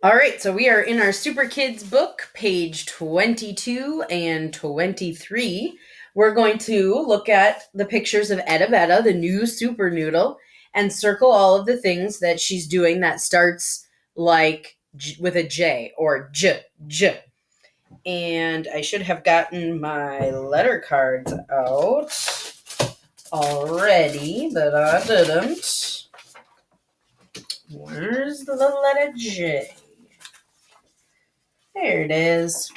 All right, so we are in our Super Kids book, page 22 and 23. We're going to look at the pictures of Etta Betta, the new super noodle, and circle all of the things that she's doing that starts like with a J or J. And I should have gotten my letter cards out already, but I didn't. Where's the letter J? There it is.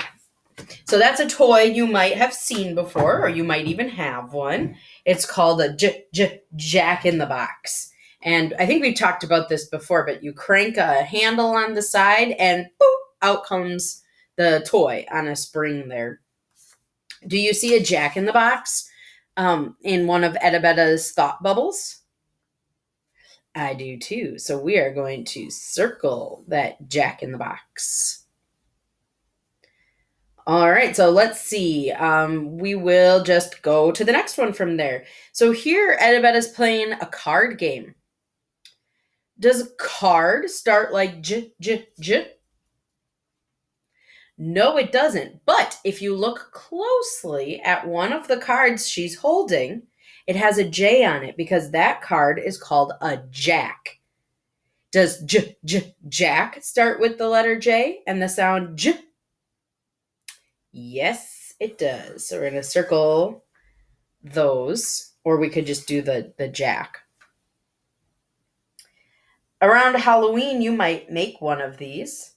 So that's a toy you might have seen before, or you might even have one. It's called a Jack in the Box. And I think we've talked about this before, but you crank a handle on the side and boop, out comes the toy on a spring there. Do you see a Jack in the Box in one of Etta Betta's thought bubbles? I do too. So we are going to circle that Jack in the Box. All right, so let's see. We will just go to the next one from there. So here, Edibet is playing a card game. Does card start like J? No, it doesn't. But if you look closely at one of the cards she's holding, it has a J on it because that card is called a jack. Does jack start with the letter J and the sound J? Yes, it does. So we're going to circle those, or we could just do the jack. Around Halloween, you might make one of these.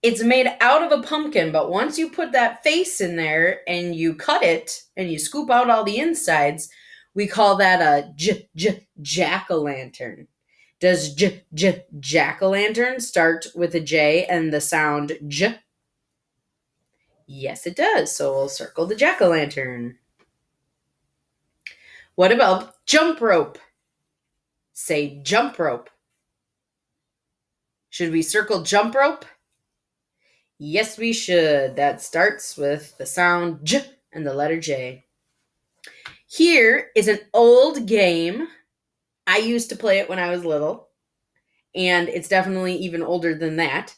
It's made out of a pumpkin, but once you put that face in there and you cut it and you scoop out all the insides, we call that a jack-o'-lantern. Does jack-o'-lantern start with a J and the sound J? Yes, it does. So we'll circle the jack-o'-lantern. What about jump rope? Say jump rope. Should we circle jump rope? Yes, we should. That starts with the sound J and the letter J. Here is an old game. I used to play it when I was little, and it's definitely even older than that.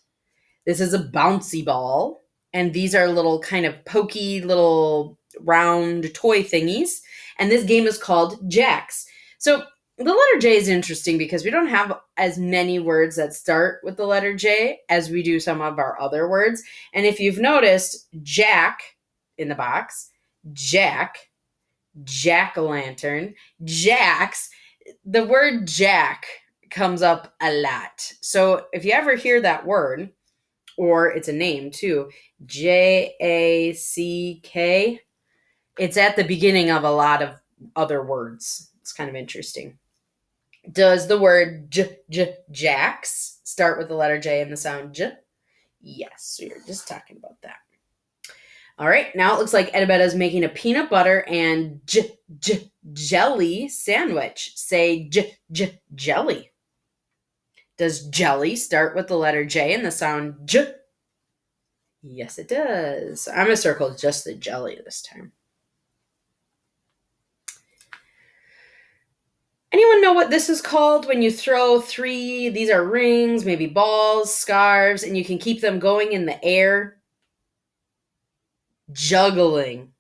This is a bouncy ball, and these are little kind of pokey little round toy thingies, and this game is called Jacks. So the letter J is interesting because we don't have as many words that start with the letter J as we do some of our other words. And if you've noticed, Jack in the box, Jack, jack-o'-lantern, Jacks, the word Jack comes up a lot. So if you ever hear that word, or it's a name too, Jack, it's at the beginning of a lot of other words. It's kind of interesting. Does the word jacks start with the letter J and the sound J? Yes, we were just talking about that. All right, now it looks like Edibetta is making a peanut butter and jelly sandwich. Say jelly. Does jelly start with the letter J and the sound J? Yes, it does. I'm going to circle just the jelly this time. Anyone know what this is called when you throw three, these are rings, maybe balls, scarves, and you can keep them going in the air? Juggling.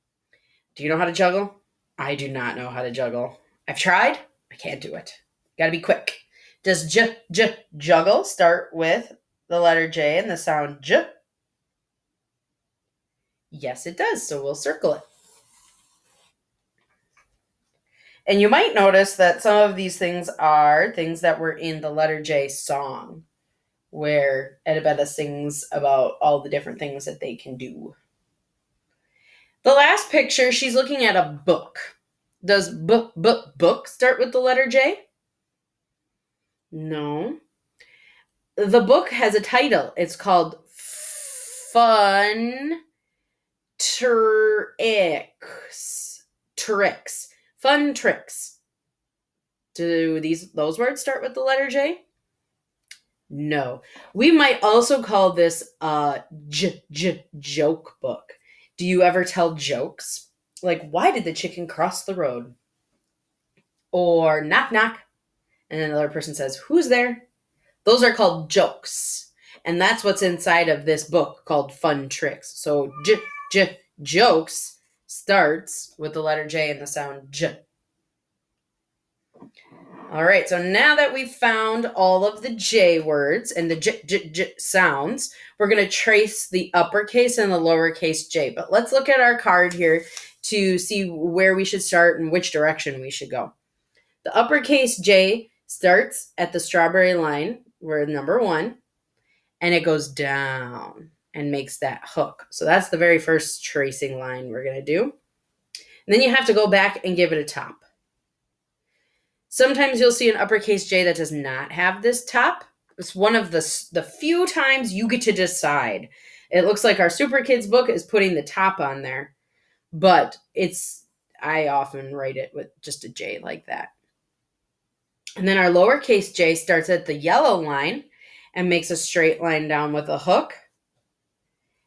Do you know how to juggle? I do not know how to juggle. I've tried. I can't do it. Gotta be quick. Does juggle start with the letter J and the sound J? Yes, it does. So we'll circle it. And you might notice that some of these things are things that were in the letter J song, where Edibetta sings about all the different things that they can do. The last picture, she's looking at a book. Does book start with the letter J? No. The book has a title. It's called Fun Tricks. Fun Tricks. Do those words start with the letter J? No. We might also call this a joke book. Do you ever tell jokes? Like, why did the chicken cross the road? Or knock, knock. And then another person says, who's there? Those are called jokes. And that's what's inside of this book called Fun Tricks. So jokes starts with the letter J and the sound J. All right, so now that we've found all of the J words and the J sounds, we're going to trace the uppercase and the lowercase J. But let's look at our card here to see where we should start and which direction we should go. The uppercase J starts at the strawberry line, we're number 1, and it goes down and makes that hook. So that's the very first tracing line we're going to do. And then you have to go back and give it a top. Sometimes you'll see an uppercase J that does not have this top. It's one of the few times you get to decide. It looks like our Super Kids book is putting the top on there, but I often write it with just a J like that. And then our lowercase J starts at the yellow line and makes a straight line down with a hook.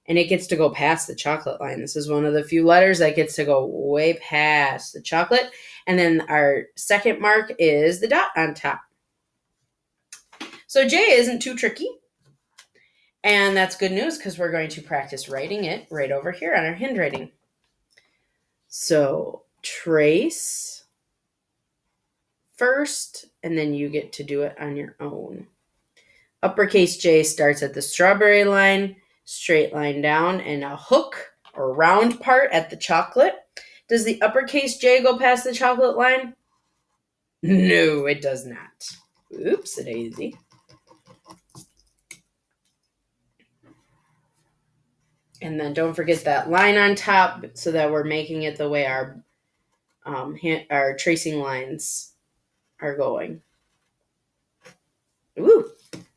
And it gets to go past the chocolate line. This is one of the few letters that gets to go way past the chocolate. And then our second mark is the dot on top. So J isn't too tricky. And that's good news because we're going to practice writing it right over here on our handwriting. So trace first, and then you get to do it on your own. Uppercase J starts at the strawberry line, straight line down, and a hook or round part at the chocolate. Does the uppercase J go past the chocolate line? No, it does not. Oops, a daisy. And then don't forget that line on top so that we're making it the way our tracing lines are going. Ooh,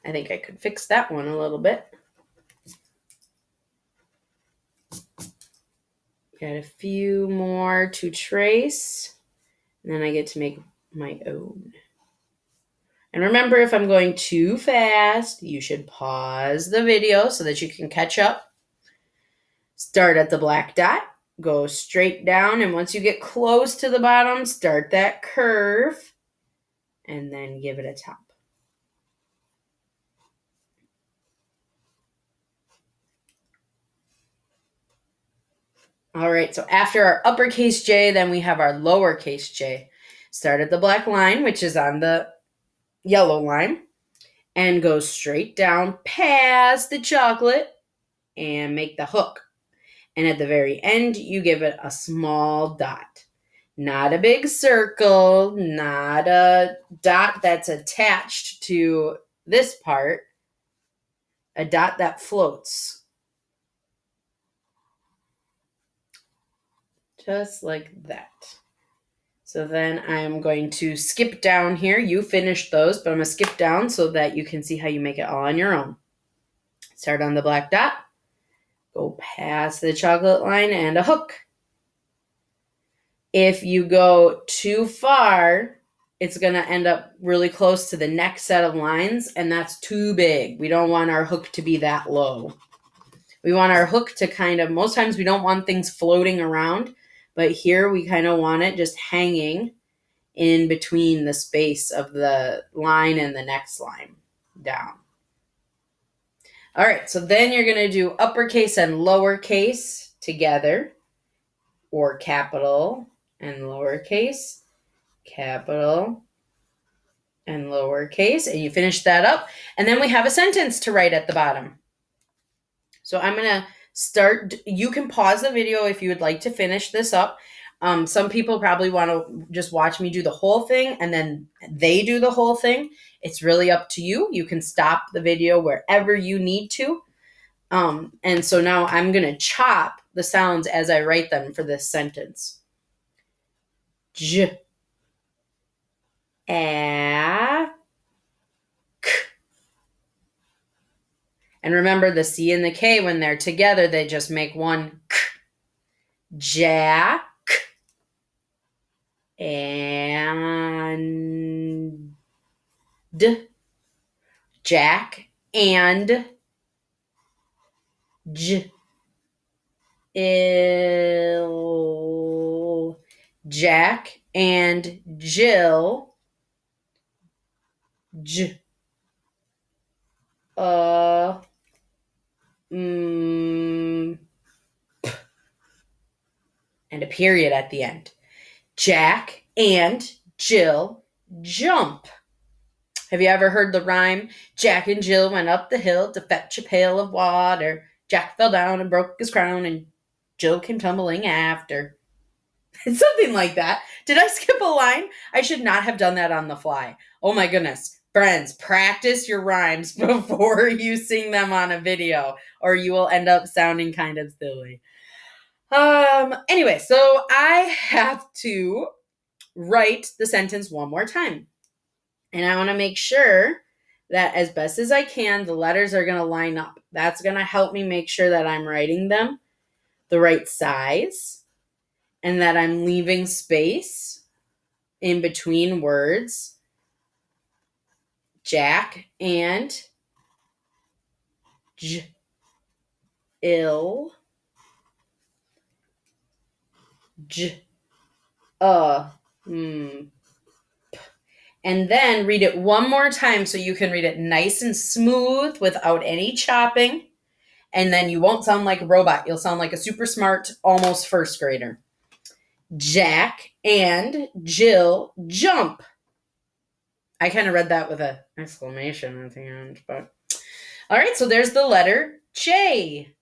I think I could fix that one a little bit. Got a few more to trace, and then I get to make my own. And remember, if I'm going too fast, you should pause the video so that you can catch up. Start at the black dot, go straight down, and once you get close to the bottom, start that curve, and then give it a top. All right, so after our uppercase J, then we have our lowercase J. Start at the black line, which is on the yellow line, and go straight down past the chocolate and make the hook. And at the very end, you give it a small dot. Not a big circle, not a dot that's attached to this part, a dot that floats. Just like that. So then I'm going to skip down here. You finished those, but I'm going to skip down so that you can see how you make it all on your own. Start on the black dot, go past the chocolate line and a hook. If you go too far, it's going to end up really close to the next set of lines, and that's too big. We don't want our hook to be that low. We want our hook to most times we don't want things floating around, but here we kind of want it just hanging in between the space of the line and the next line down. All right, so then you're going to do uppercase and lowercase together, or capital and lowercase, capital and lowercase, and you finish that up. And then we have a sentence to write at the bottom. So I'm going to start. You can pause the video if you would like to finish this up. Some people probably want to just watch me do the whole thing and then they do the whole thing. It's really up to you. You can stop the video wherever you need to. And so now I'm going to chop the sounds as I write them for this sentence. J, a, k. And remember the C and the K, when they're together, they just make one k. Jack and Jack and J, ill, Jack and Jill, J, a period at the end. Jack and Jill jump. Have you ever heard the rhyme? Jack and Jill went up the hill to fetch a pail of water. Jack fell down and broke his crown, and Jill came tumbling after. It's something like that. Did I skip a line? I should not have done that on the fly. Oh my goodness. Friends, practice your rhymes before you sing them on a video, or you will end up sounding kind of silly. Anyway, so I have to write the sentence one more time. And I want to make sure that as best as I can, the letters are going to line up. That's going to help me make sure that I'm writing them the right size and that I'm leaving space in between words. Jack and Jill. And then read it one more time so you can read it nice and smooth without any chopping. And then you won't sound like a robot. You'll sound like a super smart, almost first grader. Jack and Jill jump. I kind of read that with an exclamation at the end, but all right, so there's the letter J.